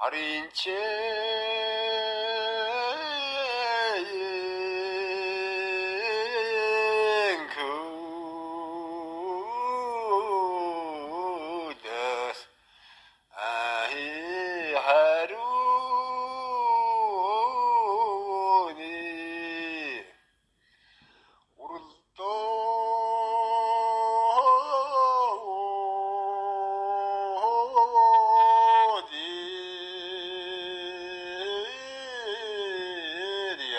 어린 친구들 아이 하루니 오른도 어디랴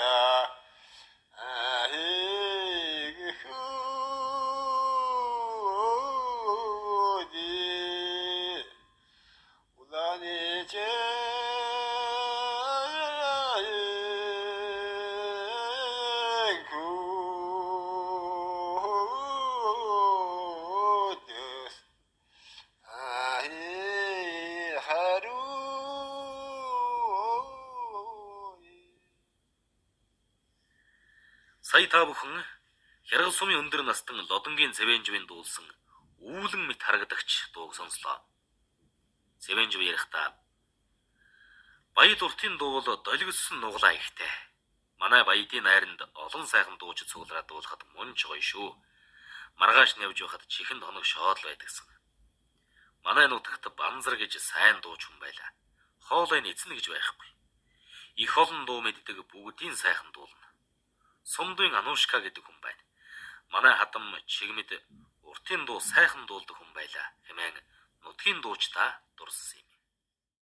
아이 그니 우단이 Сая та бүхэн Хяргал сумын өндөр настан Лодонгийн Зэвэнжвийн дуулсан үүлэн мэт харагдагч дууг сонслоо. Зэвэнжв ярихдаа Баяд уртын дуу бол долгиссон нуглаа ихтэй. Манай баядын найранд олон сайхан дууч цуглараа дуулахад мунч гоё шүү. Маргааш навж байхад чихэнд хоног шоол байдагсан. Манай нутагт Банзар гэж сайн дууч хүн байлаа. Хоолойн эцнэ гэж байхгүй. Их олон дуу мэддэг бүгдийн сайхан дуулна. Сумдын Анушка гэдэг хүн байна. Манай хадам чигмэд уртын дуу сайхан дуулдаг хүн байлаа хэмээн нутгийн дуучдаа дурссан юм.